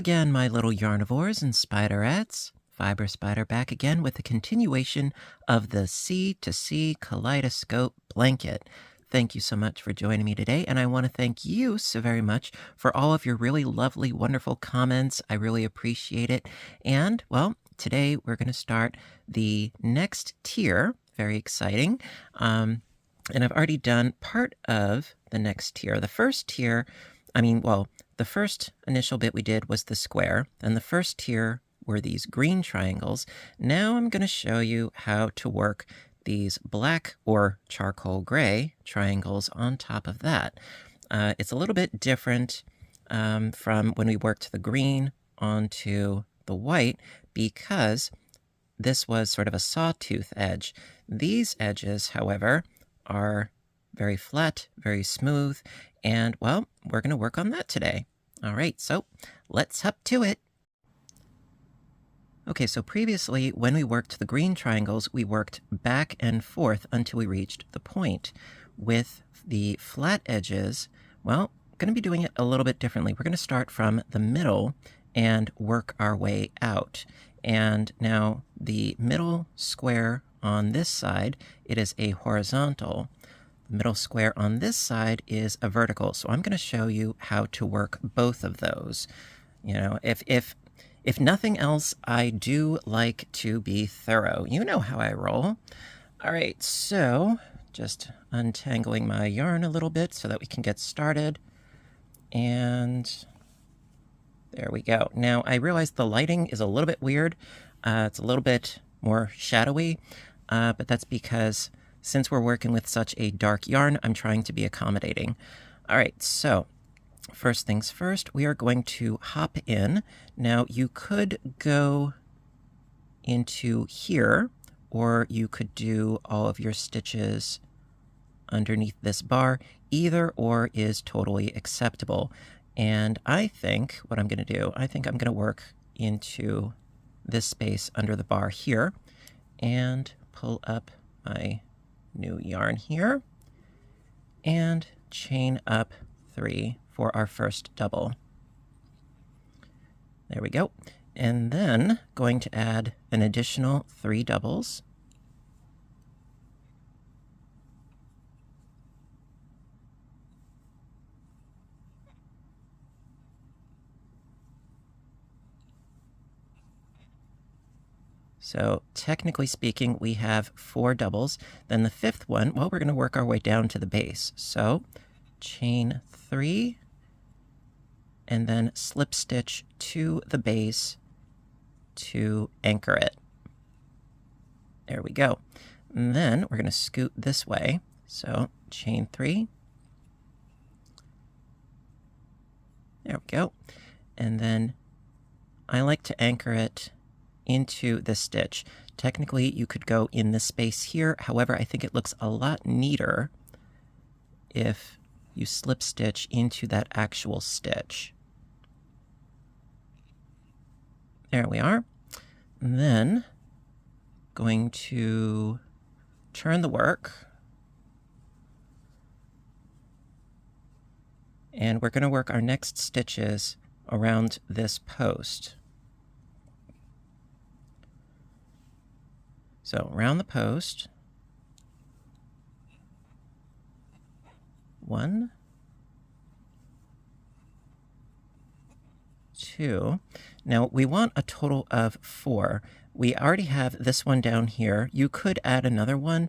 again, my little yarnivores and spiderettes. Fiber Spider back again with a continuation of the C2C Kaleidoscope blanket. Thank you so much for joining me today, and I want to thank you so very much for all of your really lovely, wonderful comments. I really appreciate it. And, well, today we're going to start the next tier. Very exciting. And I've already done part of the next tier. The first tier, the first initial bit we did was the square, and the first tier were these green triangles. Now I'm going to show you how to work these black or charcoal gray triangles on top of that. It's a little bit different from when we worked the green onto the white because this was sort of a sawtooth edge. These edges, however, are very flat, very smooth, and, well, we're going to work on that today. All right, so let's hop to it. Okay, so previously, when we worked the green triangles, we worked back and forth until we reached the point. With the flat edges, well, going to be doing it a little bit differently. We're going to start from the middle and work our way out. And now the middle square on this side, it is a horizontal. The middle square on this side is a vertical. So I'm going to show you how to work both of those. You know, if nothing else, I do like to be thorough. You know how I roll. All right, so just untangling my yarn a little bit so that we can get started. And there we go. Now, I realize the lighting is a little bit weird. It's a little bit more shadowy, but that's because since we're working with such a dark yarn, I'm trying to be accommodating. All right, so first things first, we are going to hop in. Now, you could go into here, or you could do all of your stitches underneath this bar. Either or is totally acceptable. And I think what I'm going to do, I think I'm going to work into this space under the bar here and pull up my new yarn here and chain up 3 for our first double. There we go. And then going to add an additional 3 doubles. So technically speaking, we have 4 doubles. Then the 5th one, well, we're going to work our way down to the base. So chain 3, and then slip stitch to the base to anchor it. There we go. And then we're going to scoot this way. So chain 3. There we go. And then I like to anchor it into the stitch. Technically, you could go in this space here. However, I think it looks a lot neater if you slip stitch into that actual stitch. There we are. And then going to turn the work. And we're going to work our next stitches around this post. So around the post, 1, 2. Now we want a total of 4. We already have this one down here. You could add another one.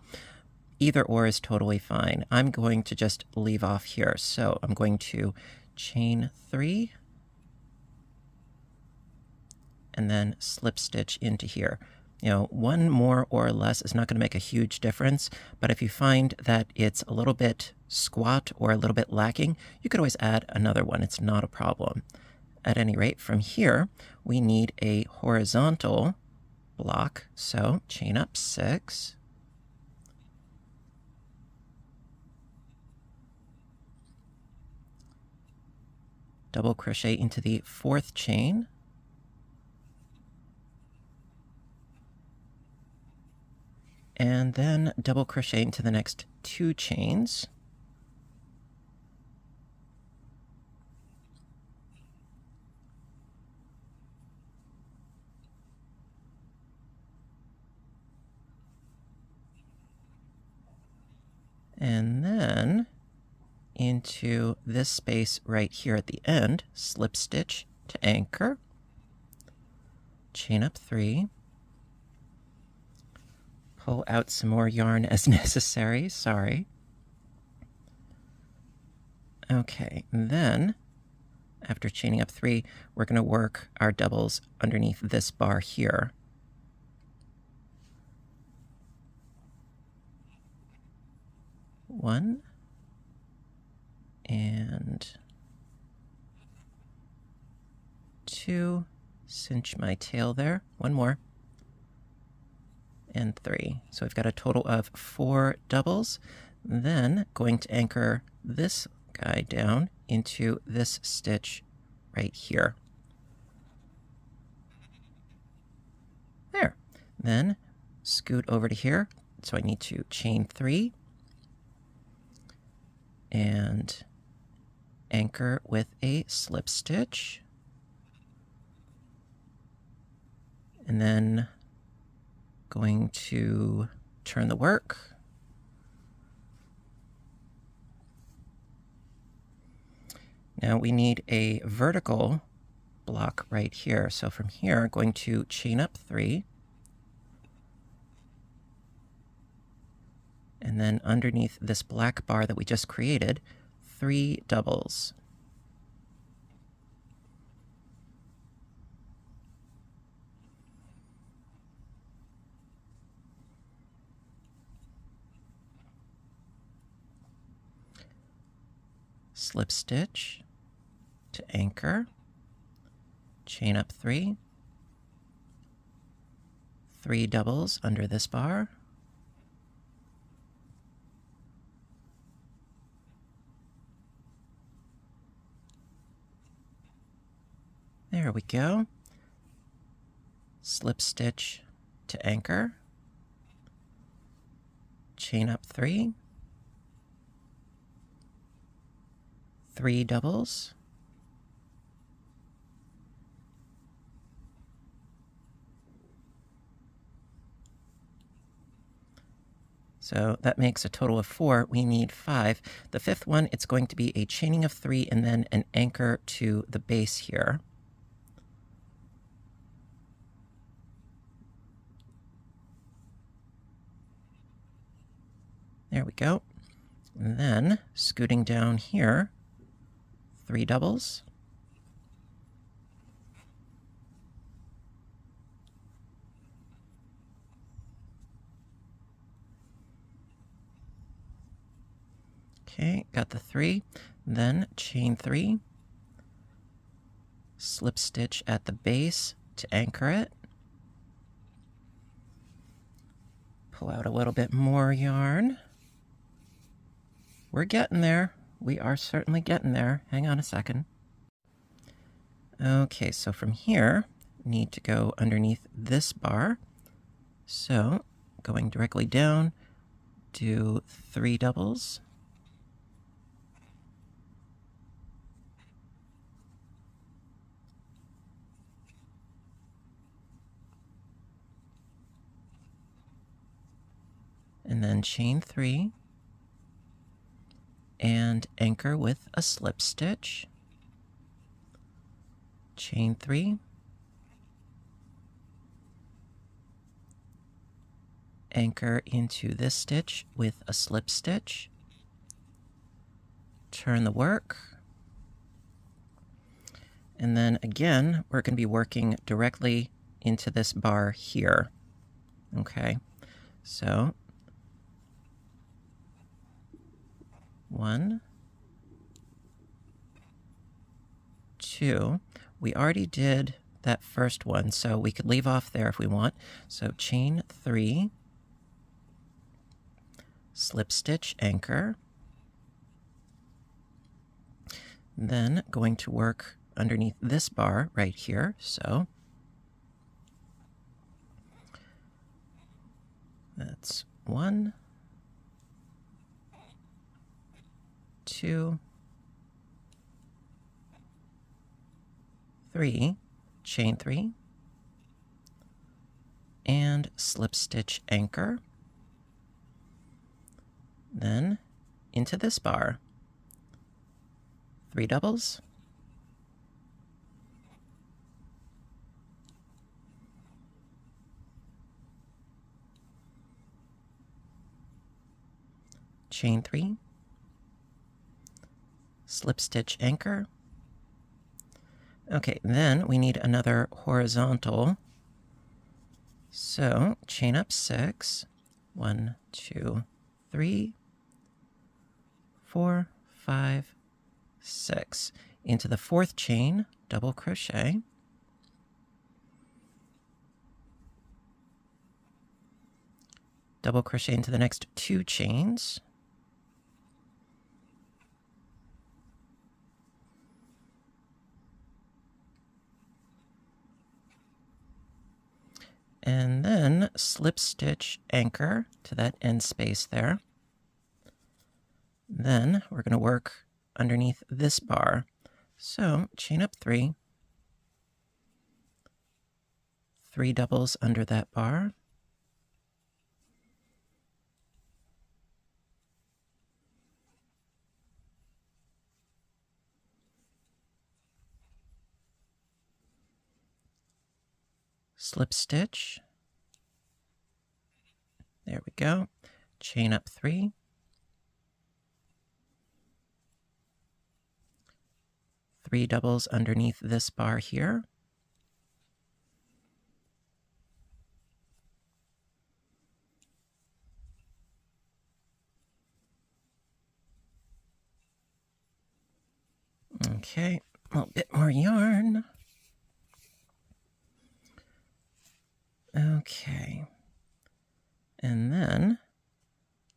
Either or is totally fine. I'm going to just leave off here. So I'm going to chain 3 and then slip stitch into here. You know, one more or less is not going to make a huge difference, but if you find that it's a little bit squat or a little bit lacking, you could always add another one. It's not a problem. At any rate, from here, we need a horizontal block. So chain up 6. Double crochet into the 4th chain. And then double crochet into the next 2 chains. And then into this space right here at the end, slip stitch to anchor, chain up 3, pull out some more yarn as necessary, sorry. Okay, and then after chaining up 3, we're going to work our doubles underneath this bar here. One and 2, cinch my tail there, 1 more, and 3. So we've got a total of 4 doubles. Then going to anchor this guy down into this stitch right here. There. Then scoot over to here. So I need to chain 3 and anchor with a slip stitch. And then going to turn the work. Now we need a vertical block right here. So from here, going to chain up 3. And then underneath this black bar that we just created, 3 doubles. Slip stitch to anchor, chain up 3, 3 doubles under this bar, there we go, slip stitch to anchor, chain up 3, 3 doubles, so that makes a total of 4. We need 5. The 5th one, it's going to be a chaining of 3 and then an anchor to the base here. There we go. And then scooting down here, 3 doubles. Okay, got the 3. Then chain 3. Slip stitch at the base to anchor it. Pull out a little bit more yarn. We're getting there. We are certainly getting there. Hang on a second. Okay, so from here, need to go underneath this bar. So going directly down, do 3 doubles. And then chain 3. And anchor with a slip stitch, chain 3, anchor into this stitch with a slip stitch, turn the work, and then again, we're going to be working directly into this bar here. Okay, so 1, 2. We already did that first one, so we could leave off there if we want. So chain 3, slip stitch, anchor. Then going to work underneath this bar right here. So that's 1, 2, 3, chain 3, and slip stitch anchor. Then into this bar, 3 doubles, chain 3, slip stitch anchor. Okay, then we need another horizontal. So chain up 6, 1, 2, 3, 4, 5, 6. Into the 4th chain, double crochet. Double crochet into the next 2 chains. And then slip stitch anchor to that end space there. Then we're going to work underneath this bar. So chain up 3, 3 doubles under that bar, slip stitch, there we go, chain up 3, 3 doubles underneath this bar here, okay, a little bit more yarn. Okay, and then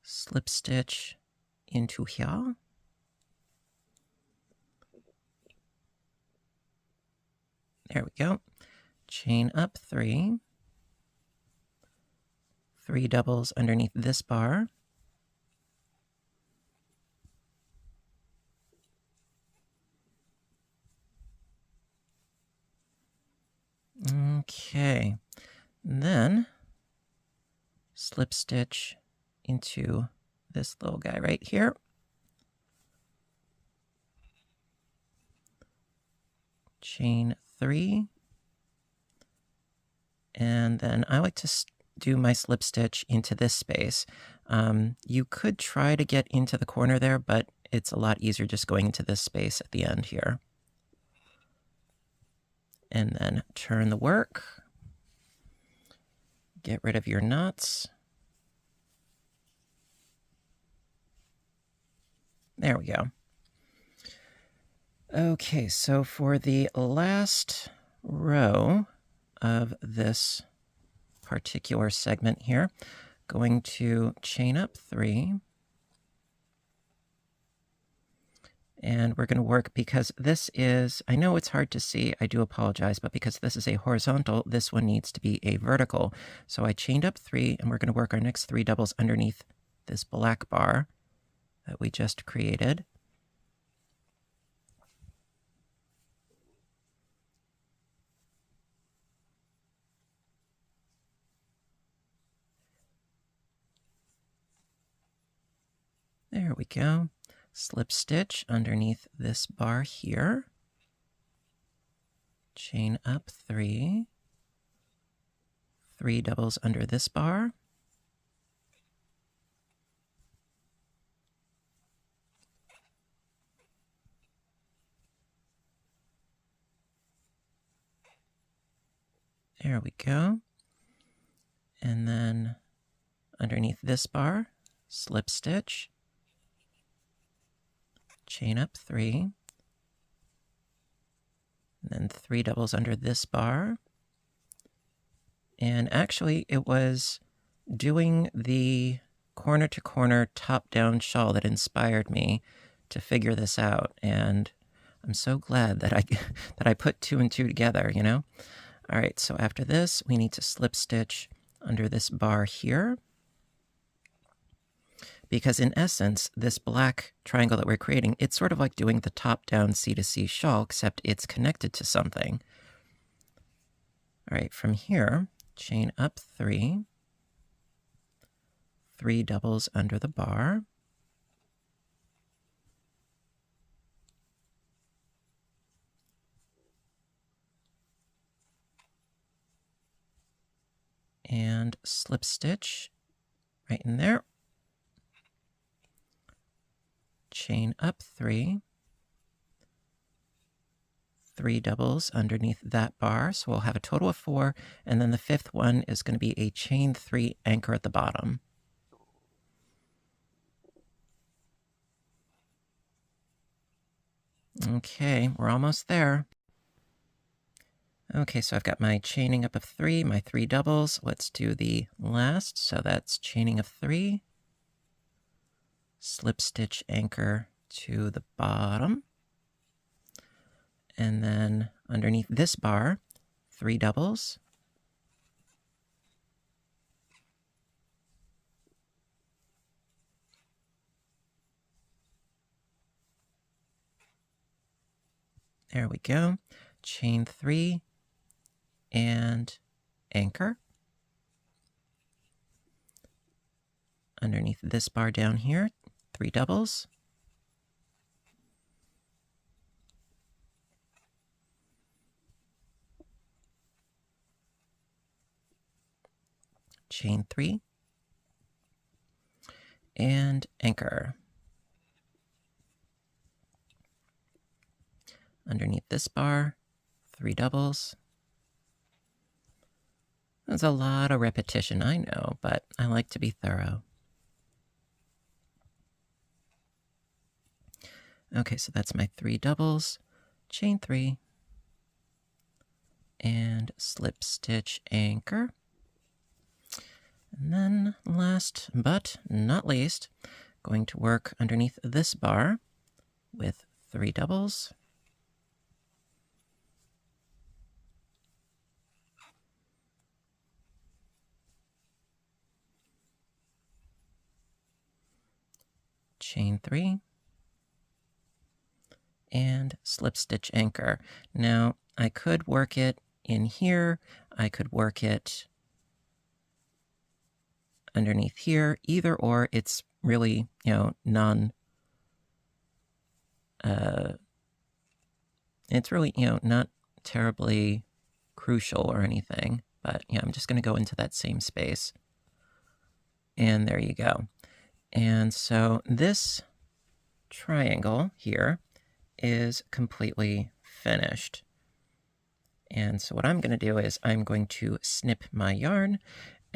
slip stitch into here. There we go. Chain up 3, 3 doubles underneath this bar, okay, then slip stitch into this little guy right here. Chain 3. And then I like to do my slip stitch into this space. You could try to get into the corner there, but it's a lot easier just going into this space at the end here. And then turn the work. Get rid of your knots. There we go. Okay, so for the last row of this particular segment here, going to chain up 3. And we're going to work, because this is, I know it's hard to see, I do apologize, but because this is a horizontal, this one needs to be a vertical. So I chained up 3, and we're going to work our next 3 doubles underneath this black bar that we just created. There we go. Slip stitch underneath this bar here. Chain up 3. 3 doubles under this bar. There we go. And then underneath this bar, slip stitch, chain up 3, and then 3 doubles under this bar. And actually, it was doing the corner to corner top down shawl that inspired me to figure this out. And I'm so glad that I put 2 and 2 together, you know? All right, so after this, we need to slip stitch under this bar here. Because in essence, this black triangle that we're creating, it's sort of like doing the top-down C2C shawl, except it's connected to something. All right, from here, chain up 3, 3 doubles under the bar, and slip stitch right in there. Chain up 3. 3 doubles underneath that bar, so we'll have a total of 4, and then the 5th one is going to be a chain 3 anchor at the bottom. Okay, we're almost there. Okay, so I've got my chaining up of 3, my 3 doubles. Let's do the last, so that's chaining of 3, slip stitch anchor to the bottom, and then underneath this bar, 3 doubles, there we go, chain 3 and anchor. Underneath this bar down here, 3 doubles, chain 3 and anchor. Underneath this bar, 3 doubles. There's a lot of repetition, I know, but I like to be thorough. Okay, so that's my 3 doubles, chain 3, and slip stitch anchor. And then last but not least, going to work underneath this bar with 3 doubles, chain 3, and slip stitch anchor. Now, I could work it in here, I could work it underneath here, either or. It's really, it's really, not terribly crucial or anything, but yeah, I'm just going to go into that same space. And there you go. And so this triangle here is completely finished. And so what I'm going to do is I'm going to snip my yarn,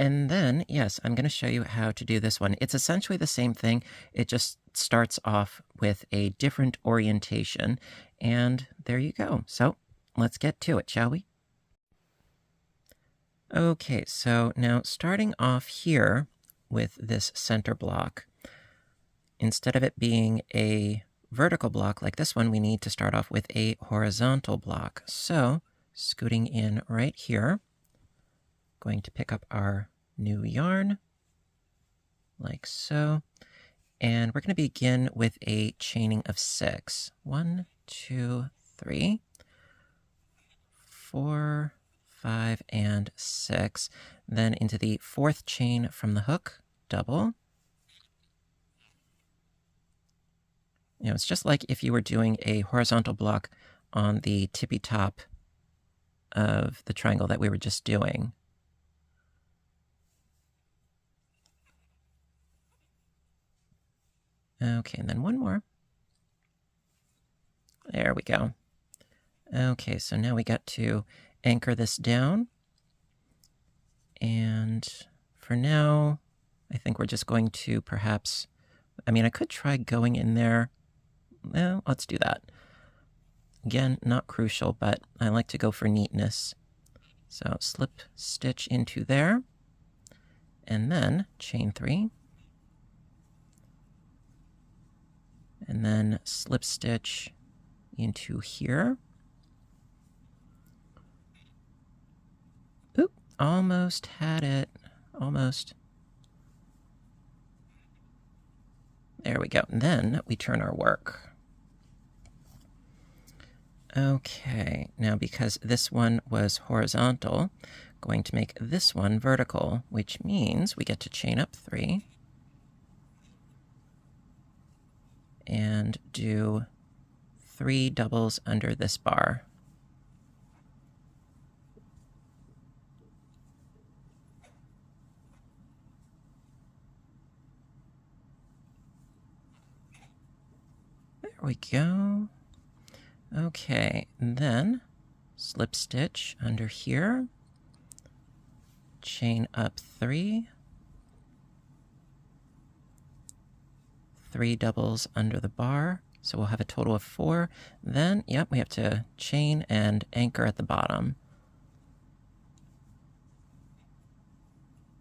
and then, yes, I'm going to show you how to do this one. It's essentially the same thing. It just starts off with a different orientation, and there you go. So let's get to it, shall we? Okay, so now starting off here with this center block, instead of it being a vertical block like this one, we need to start off with a horizontal block. So scooting in right here, going to pick up our new yarn like so, and we're going to begin with a chaining of 6. 1, 2, 3, 4, 5, and 6. Then into the 4th chain from the hook, double. It's just like if you were doing a horizontal block on the tippy top of the triangle that we were just doing. Okay, and then one more. There we go. Okay, so now we got to anchor this down. And for now, I think we're just going to perhaps, I could try going in there. Well, let's do that. Again, not crucial, but I like to go for neatness. So slip stitch into there, and then chain 3, and then slip stitch into here. Oop, almost had it, almost. There we go, and then we turn our work. Okay, now because this one was horizontal, going to make this one vertical, which means we get to chain up 3 and do 3 doubles under this bar. we go. Okay, and then slip stitch under here, chain up 3, 3 doubles under the bar, so we'll have a total of 4. Then, yep, we have to chain and anchor at the bottom.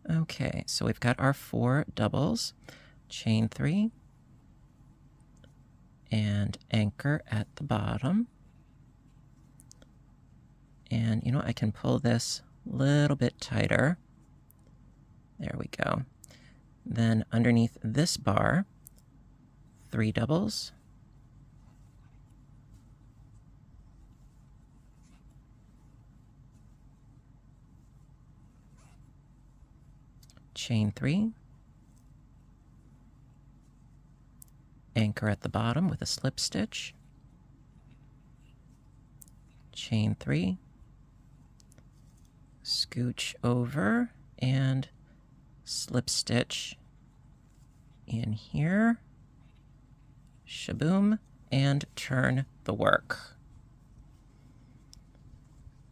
Okay, so we've got our 4 doubles, chain 3, and anchor at the bottom. And you know, I can pull this a little bit tighter. There we go. Then underneath this bar, 3 doubles, chain 3, anchor at the bottom with a slip stitch, chain 3, scooch over and slip stitch in here, shaboom, and turn the work.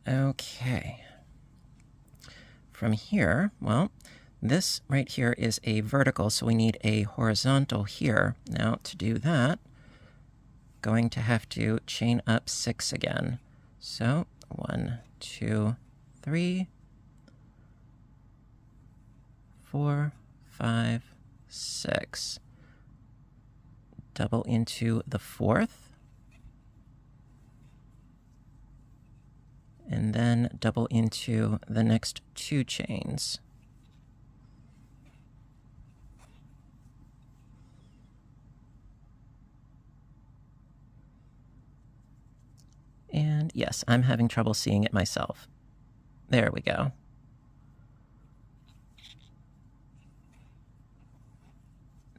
Okay. From here, well, this right here is a vertical, so we need a horizontal here. Now, to do that, going to have to chain up 6 again. So 1, 2, 3, 4, 5, 6. Double into the 4th, and then double into the next 2 chains. And yes, I'm having trouble seeing it myself. There we go.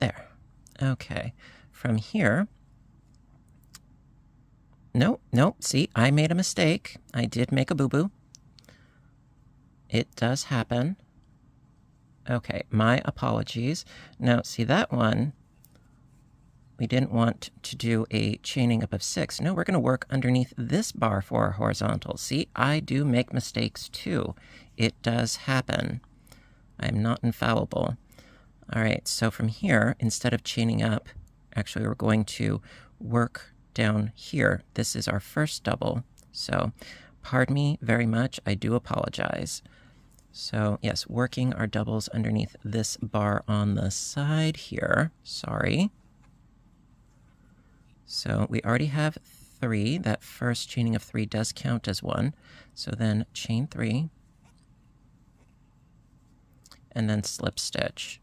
There. Okay. From here, no, see, I made a mistake. I did make a boo-boo. It does happen. Okay, my apologies. Now, see that one, we didn't want to do a chaining up of 6. No, we're going to work underneath this bar for our horizontal. See, I do make mistakes too. It does happen. I'm not infallible. All right, so from here, instead of chaining up, actually we're going to work down here. This is our first double. So pardon me very much. I do apologize. So yes, working our doubles underneath this bar on the side here. Sorry. So we already have 3. That first chaining of 3 does count as 1. So then chain 3, and then slip stitch.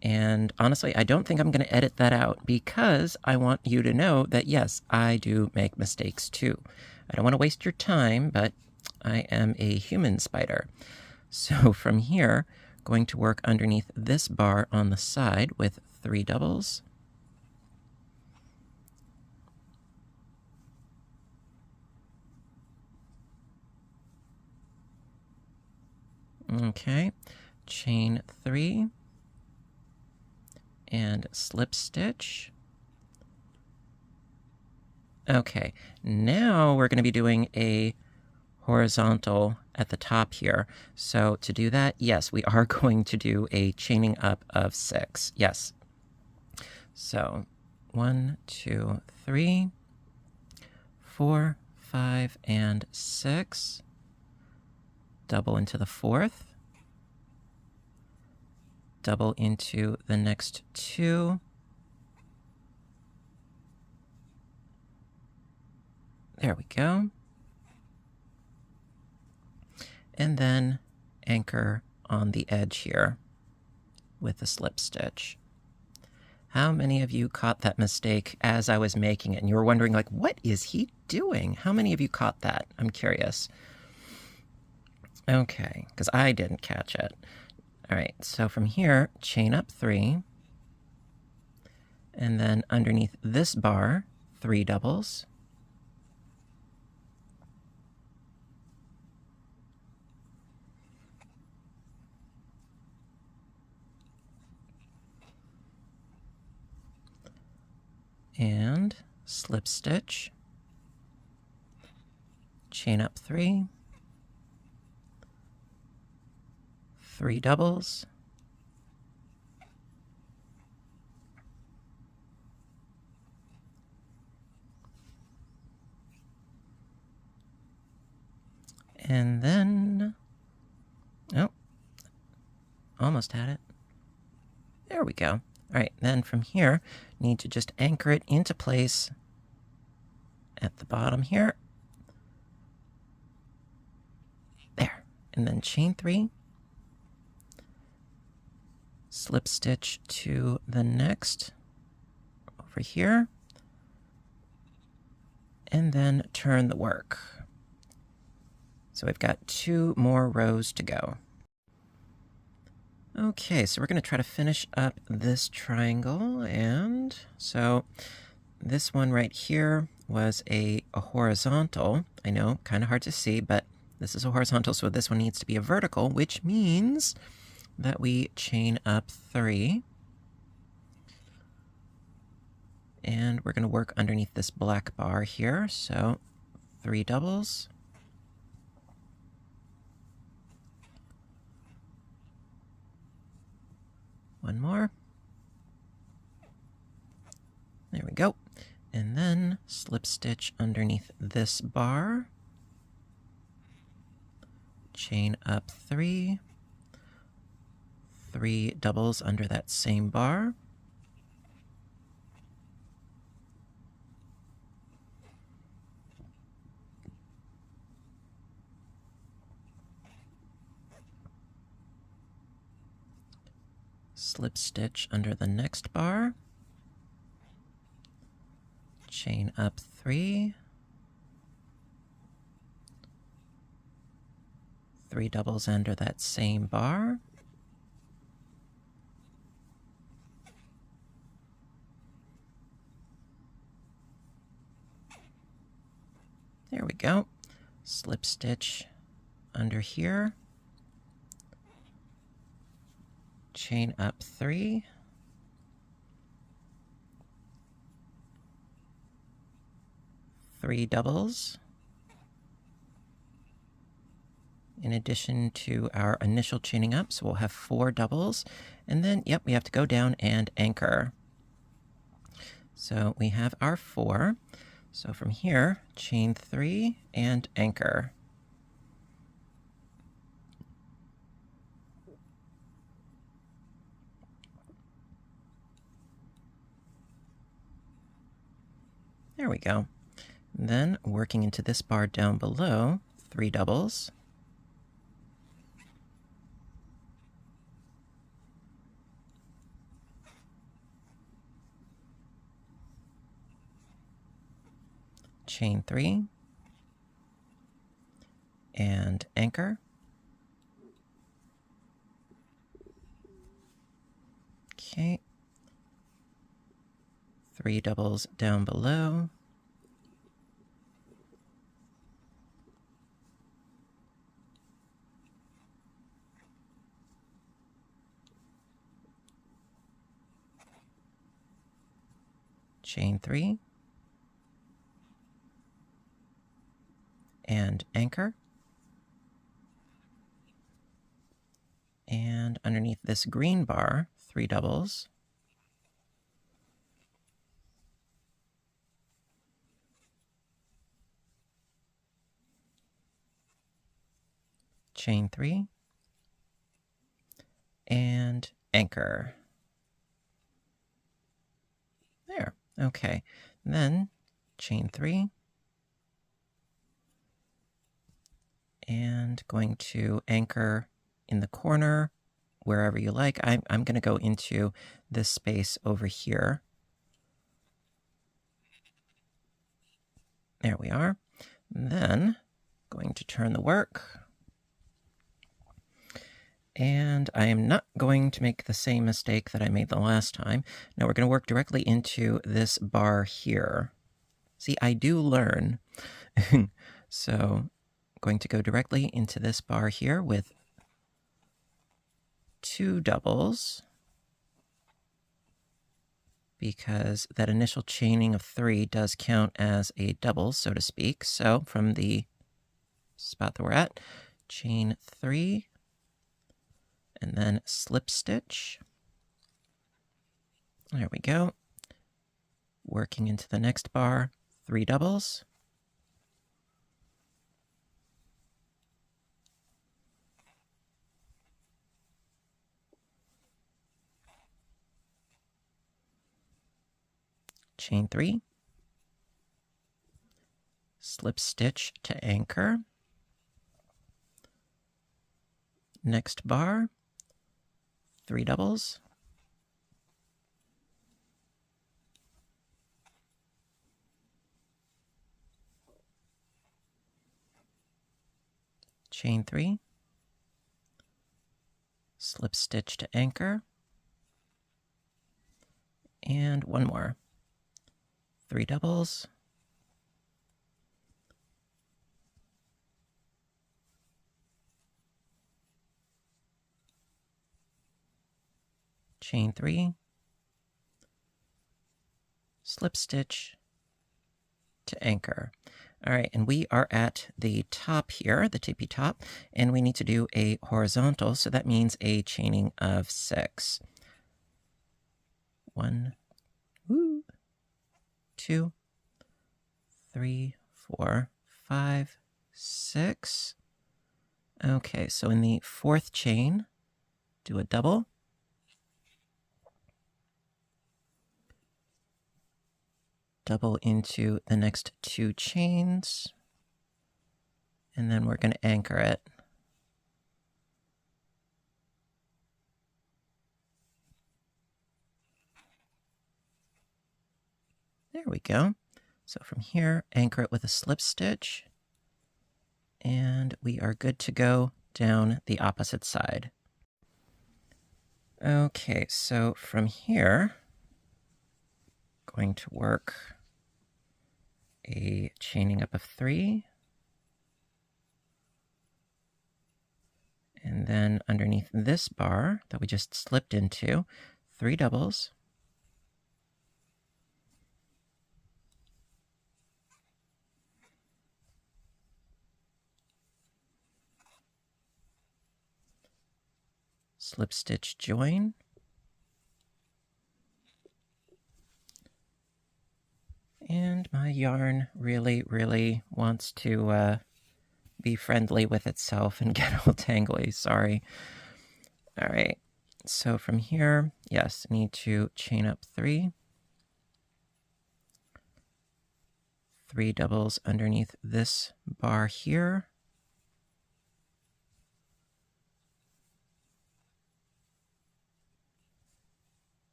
And honestly, I don't think I'm going to edit that out because I want you to know that, yes, I do make mistakes too. I don't want to waste your time, but I am a human spider. So from here, going to work underneath this bar on the side with 3 doubles. Okay, chain 3. And slip stitch. Okay, now we're going to be doing a horizontal at the top here. So to do that, yes, we are going to do a chaining up of 6. Yes. So 1, 2, 3, 4, 5, and 6. Double into the 4th. Double into the next 2. There we go. And then anchor on the edge here with a slip stitch. How many of you caught that mistake as I was making it? And you were wondering, like, what is he doing? How many of you caught that? I'm curious. Okay, because I didn't catch it. All right, so from here, chain up 3, and then underneath this bar, 3 doubles, and slip stitch, chain up 3, 3 doubles, and then, oh, almost had it. There we go. All right, then from here, need to just anchor it into place at the bottom here. There, and then chain 3, slip stitch to the next over here, and then turn the work. So we've got 2 more rows to go. Okay, so we're going to try to finish up this triangle, and so this one right here was a horizontal. I know, kind of hard to see, but this is a horizontal, so this one needs to be a vertical, which means that we chain up 3. And we're going to work underneath this black bar here, so 3 doubles. One more. There we go. And then slip stitch underneath this bar. Chain up 3. 3 doubles under that same bar. Slip stitch under the next bar, chain up 3, 3 doubles under that same bar, there we go, slip stitch under here, chain up 3, 3 doubles, in addition to our initial chaining up, so we'll have 4 doubles, and then, yep, we have to go down and anchor. So we have our 4, so from here, chain 3 and anchor. There we go. And then working into this bar down below, 3 doubles. Chain 3 and anchor. Okay. 3 doubles down below. Chain 3 and anchor. And underneath this green bar, 3 doubles. Chain 3 and anchor. There. Okay. And then chain 3 and going to anchor in the corner wherever you like. I'm going to go into this space over here. There we are. And then going to turn the work. And I am not going to make the same mistake that I made the last time. Now we're going to work directly into this bar here. See, I do learn. So going to go directly into this bar here with 2 doubles. because that initial chaining of 3 does count as a double, so to speak. So from the spot that we're at, chain 3, and then slip stitch. There we go. Working into the next bar, 3 doubles. Chain 3, slip stitch to anchor, next bar, 3 doubles, chain 3, slip stitch to anchor, and one more. 3 doubles, chain 3, slip stitch to anchor. All right, and we are at the top here, the tippy top, and we need to do a horizontal, so that means a chaining of 6. 1, 2, 3, 4, 5, 6. Okay, so in the 4th chain, do a double. Double into the next 2 chains, and then we're going to anchor it. There we go. So from here, anchor it with a slip stitch, and we are good to go down the opposite side. Okay, so from here, going to work a chaining up of 3, and then underneath this bar that we just slipped into, 3 doubles, slip stitch join, and my yarn really wants to be friendly with itself and get all tangly, sorry. All right, so from here, yes, need to chain up 3, 3 doubles underneath this bar here,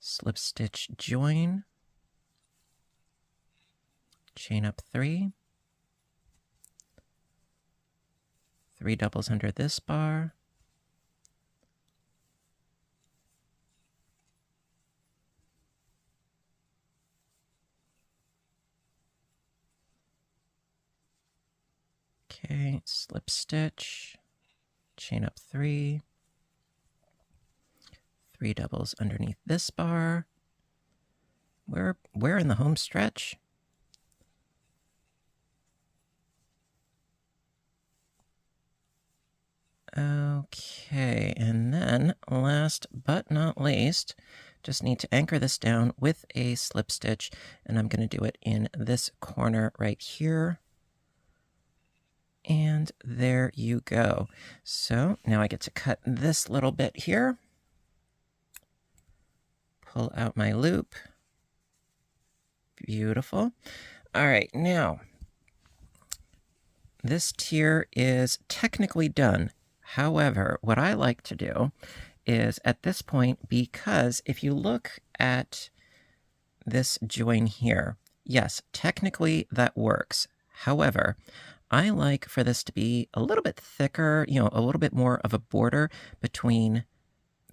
slip stitch join, chain up 3, 3 doubles under this bar, okay, slip stitch, chain up 3, 3 doubles underneath this bar. We're in the home stretch. Okay, and then last but not least, just need to anchor this down with a slip stitch, and I'm going to do it in this corner right here. And there you go. So now I get to cut this little bit here. Pull out my loop. Beautiful. All right, now this tier is technically done. However, what I like to do is at this point, because if you look at this join here, yes, technically that works. However, I like for this to be a little bit thicker, you know, a little bit more of a border between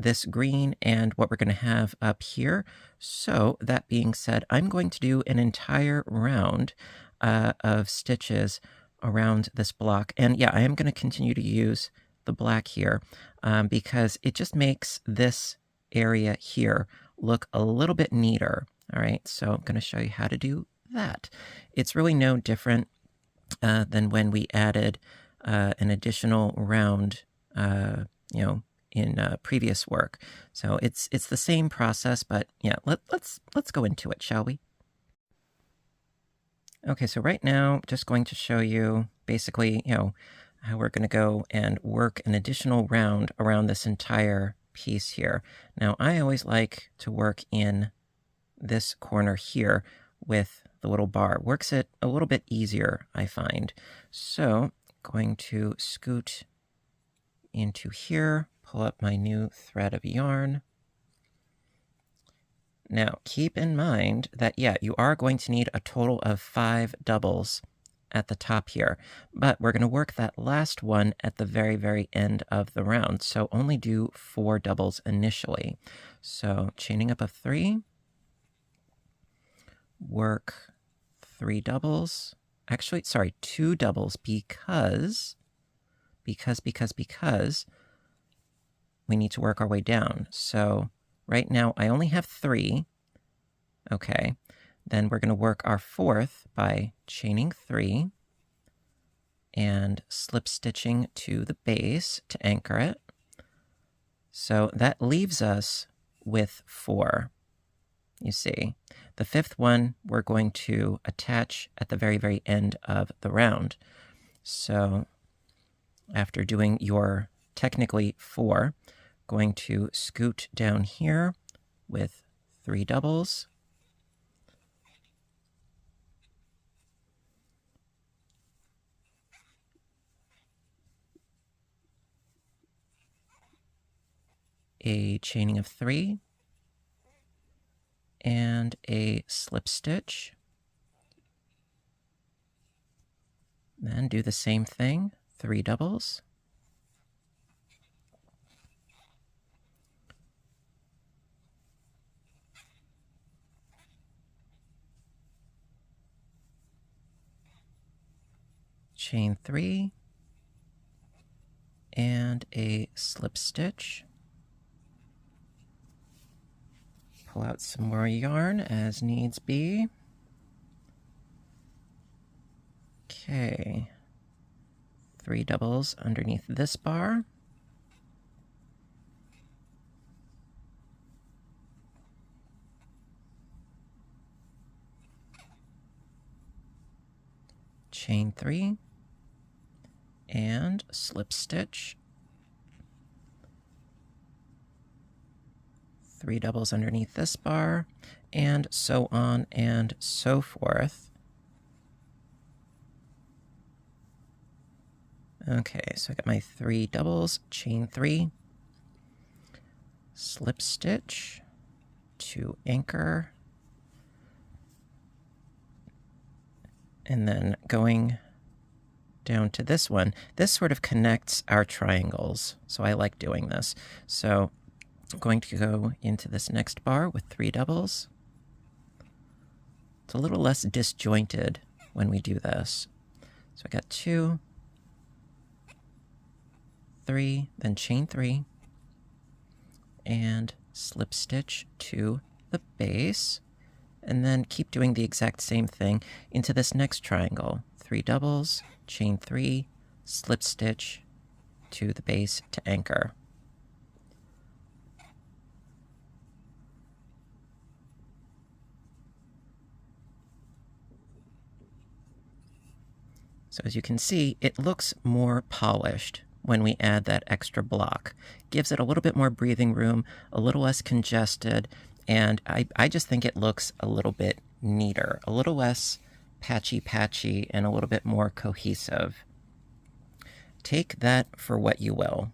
this green and what we're going to have up here. So that being said, I'm going to do an entire round of stitches around this block. And yeah, I am going to continue to use the black here because it just makes this area here look a little bit neater. All right, so I'm going to show you how to do that. It's really no different than when we added an additional round, in previous work. So it's the same process, but yeah, let's go into it, shall we? Okay, so right now, just going to show you basically, how we're going to go and work an additional round around this entire piece here. Now, I always like to work in this corner here with the little bar. Works it a little bit easier, I find. So, going to scoot into here, pull up my new thread of yarn. Now, keep in mind that, yeah, you are going to need a total of 5 doubles at the top here, but we're going to work that last one at the very, very end of the round, so only do 4 doubles initially. So, chaining up of 3, work 3 doubles, actually, sorry, 2 doubles because we need to work our way down. So right now I only have 3. Okay, then we're going to work our 4th by chaining 3 and slip stitching to the base to anchor it. So that leaves us with 4. You see, the 5th one we're going to attach at the very, very end of the round. So after doing your technically 4, going to scoot down here with 3 doubles. A chaining of 3 and a slip stitch. Then do the same thing, 3 doubles. Chain 3 and a slip stitch. Pull out some more yarn as needs be. Okay, 3 doubles underneath this bar. Chain 3 and slip stitch. 3 doubles underneath this bar, and so on and so forth. Okay, so I got my 3 doubles, chain 3, slip stitch to anchor, and then going down to this one. This sort of connects our triangles, so I like doing this. So I'm going to go into this next bar with 3 doubles. It's a little less disjointed when we do this. So I got 2, 3, then chain 3, and slip stitch to the base, and then keep doing the exact same thing into this next triangle. 3 doubles, chain 3, slip stitch to the base to anchor. So as you can see, it looks more polished when we add that extra block. Gives it a little bit more breathing room, a little less congested, and I just think it looks a little bit neater, a little less patchy, and a little bit more cohesive. Take that for what you will.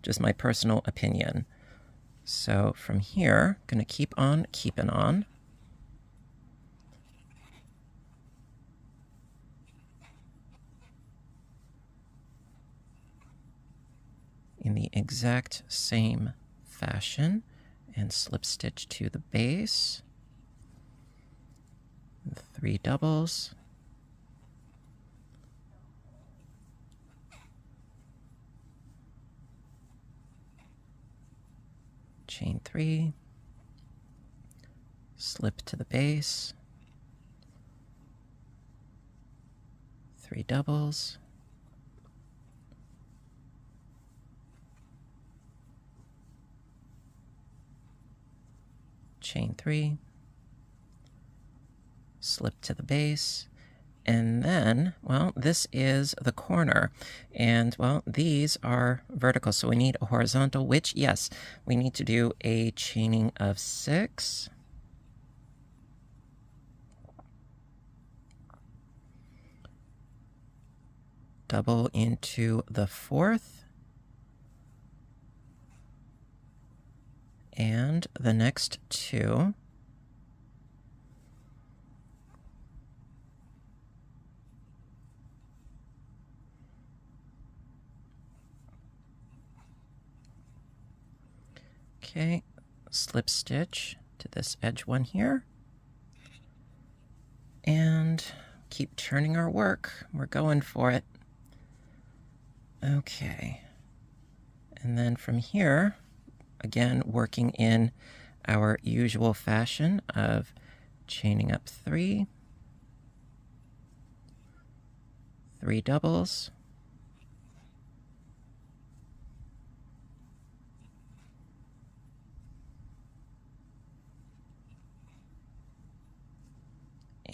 Just my personal opinion. So from here, I'm going to keep on keeping on. In the exact same fashion, and slip stitch to the base. 3 doubles. chain 3, slip to the base, 3 doubles, chain 3, slip to the base, and then, well, this is the corner, and, well, these are vertical, so we need a horizontal, which, yes, we need to do a chaining of 6, double into the 4th, and the next 2, okay, slip stitch to this edge one here, and keep turning our work. We're going for it. Okay, and then from here, again, working in our usual fashion of chaining up 3, 3 doubles,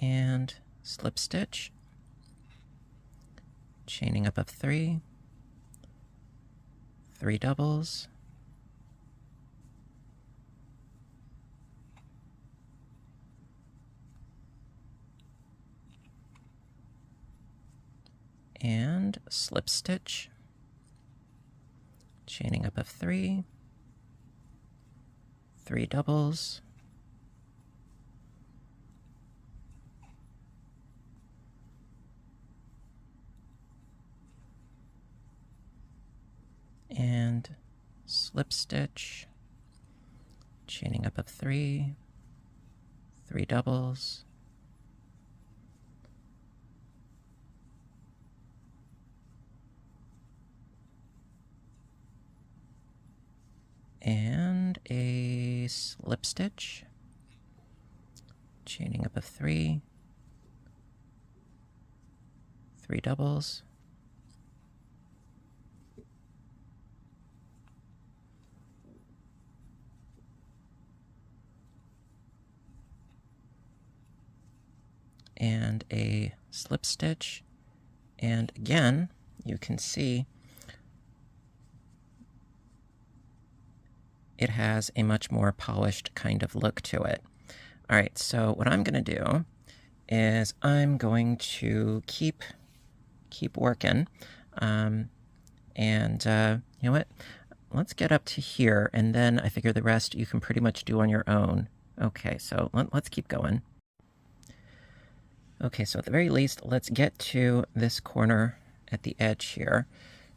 and slip stitch, chaining up of 3, 3 doubles, and slip stitch, chaining up of 3, 3 doubles, and slip stitch, chaining up of 3, 3 doubles, and a slip stitch, chaining up of 3, 3 doubles, and a slip stitch, and again, you can see it has a much more polished kind of look to it. All right, so what I'm going to do is I'm going to keep working, and you know what? Let's get up to here, and then I figure the rest you can pretty much do on your own. Okay, so let's keep going. Okay, so at the very least, let's get to this corner at the edge here.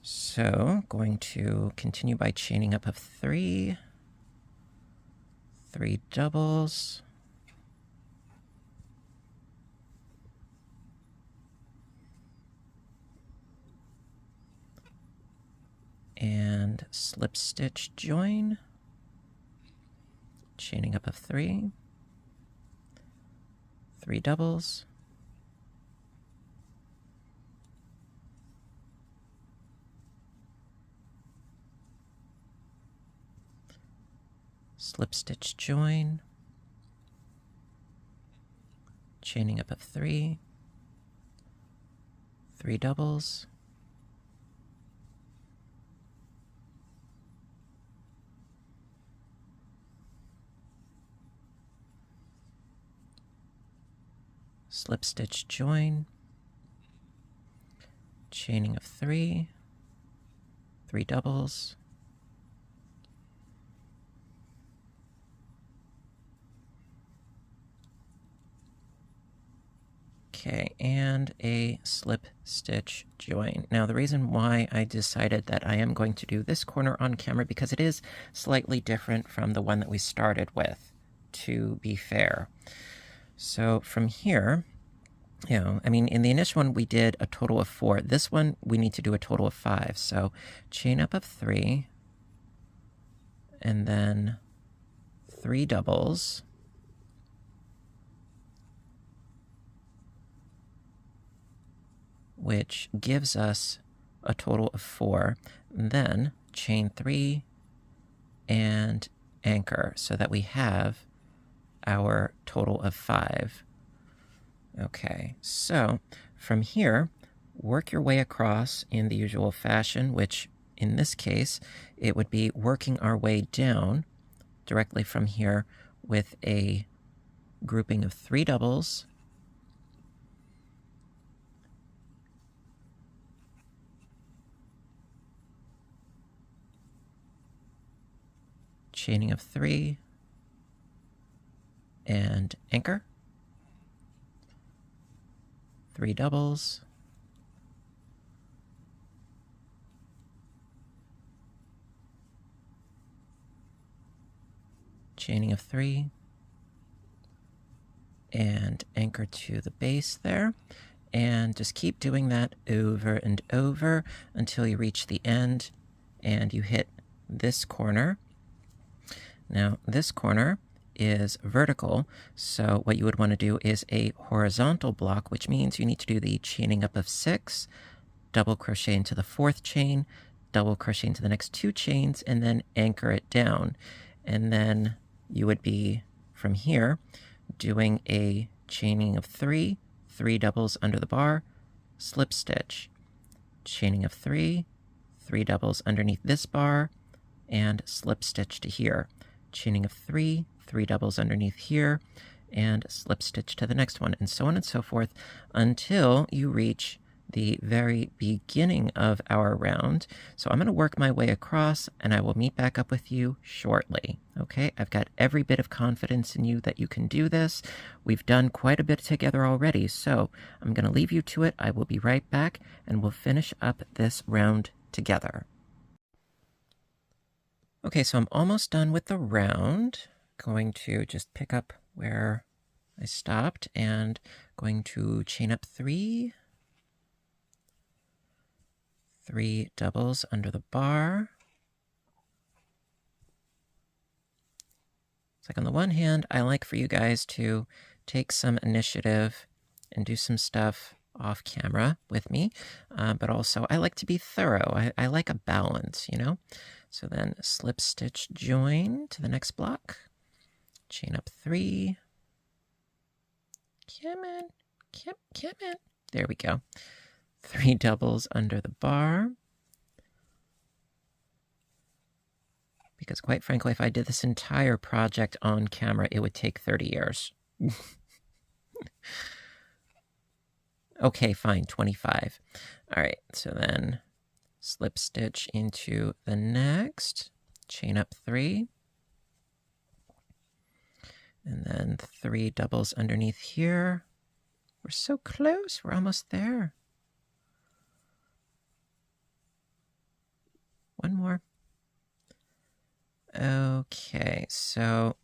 So going to continue by chaining up of 3, 3 doubles, and slip stitch join, chaining up of 3, 3 doubles, slip stitch join, chaining up of 3, 3 doubles, slip stitch join, chaining of 3, 3 doubles, okay, and a slip stitch join. Now the reason why I decided that I am going to do this corner on camera because it is slightly different from the one that we started with, to be fair. So from here, you know, I mean, in the initial one we did a total of 4. This one we need to do a total of 5. So chain up of 3, and then 3 doubles, which gives us a total of 4. Then chain 3 and anchor so that we have our total of 5. Okay, so from here, work your way across in the usual fashion, which in this case, it would be working our way down directly from here with a grouping of 3 doubles, chaining of 3, and anchor, 3 doubles, chaining of 3, and anchor to the base there, and just keep doing that over and over until you reach the end and you hit this corner. Now this corner is vertical, so what you would want to do is a horizontal block, which means you need to do the chaining up of 6, double crochet into the 4th chain, double crochet into the next 2 chains, and then anchor it down. And then you would be, from here, doing a chaining of 3, 3 doubles under the bar, slip stitch, chaining of 3, 3 doubles underneath this bar, and slip stitch to here, chaining of 3, 3 doubles underneath here, and slip stitch to the next one, and so on and so forth until you reach the very beginning of our round. So I'm going to work my way across, and I will meet back up with you shortly. Okay, I've got every bit of confidence in you that you can do this. We've done quite a bit together already, so I'm going to leave you to it. I will be right back, and we'll finish up this round together. Okay, so I'm almost done with the round. Going to just pick up where I stopped and going to chain up 3, 3 doubles under the bar. It's like on the one hand, I like for you guys to take some initiative and do some stuff off camera with me, but also I like to be thorough. I like a balance, you know? So then slip stitch join to the next block, chain up 3, come on, come on, there we go. 3 doubles under the bar, because quite frankly, if I did this entire project on camera, it would take 30 years. Okay, fine, 25. All right, so then slip stitch into the next, chain up 3, and then 3 doubles underneath here. We're so close, we're almost there. One more. Okay, so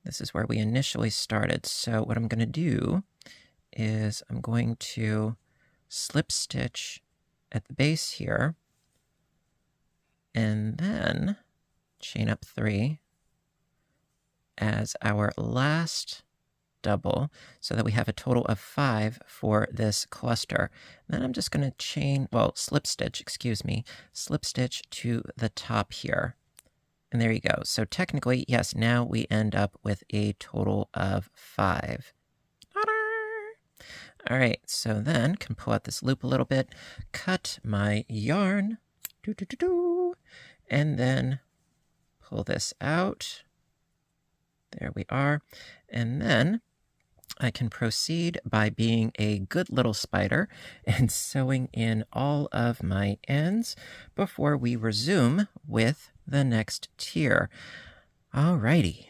this is where we initially started. So what I'm going to do is I'm going to slip stitch at the base here, and then chain up 3 as our last double so that we have a total of 5 for this cluster. Then I'm just going to chain, well, slip stitch, excuse me, slip stitch to the top here. And there you go. So technically, yes, now we end up with a total of 5. All right, so then can pull out this loop a little bit, cut my yarn, and then pull this out. There we are. And then I can proceed by being a good little spider and sewing in all of my ends before we resume with the next tier. Alrighty.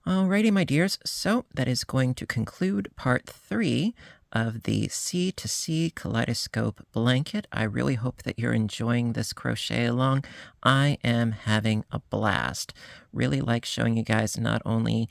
Alrighty, my dears, so that is going to conclude part 3 of the C2C Kaleidoscope blanket. I really hope that you're enjoying this crochet along. I am having a blast. Really like showing you guys not only,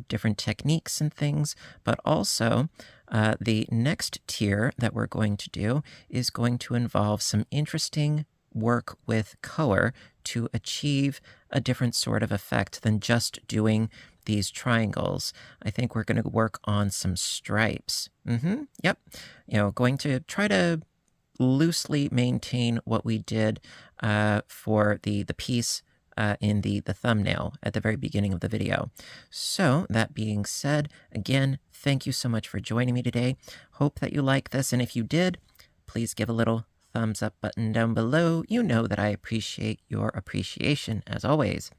different techniques and things, but also the next tier that we're going to do is going to involve some interesting work with color to achieve a different sort of effect than just doing these triangles. I think we're going to work on some stripes. Yep. Going to try to loosely maintain what we did for the piece in the thumbnail at the very beginning of the video. So that being said, again, thank you so much for joining me today. Hope that you like this, and if you did, please give a little thumbs up button down below. You know that I appreciate your appreciation as always.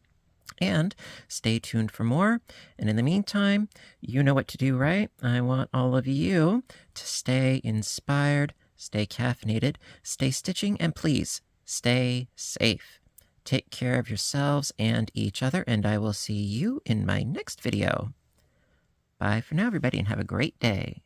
And stay tuned for more. And in the meantime, you know what to do, right? I want all of you to stay inspired, stay caffeinated, stay stitching, and please stay safe. Take care of yourselves and each other, and I will see you in my next video. Bye for now, everybody, and have a great day.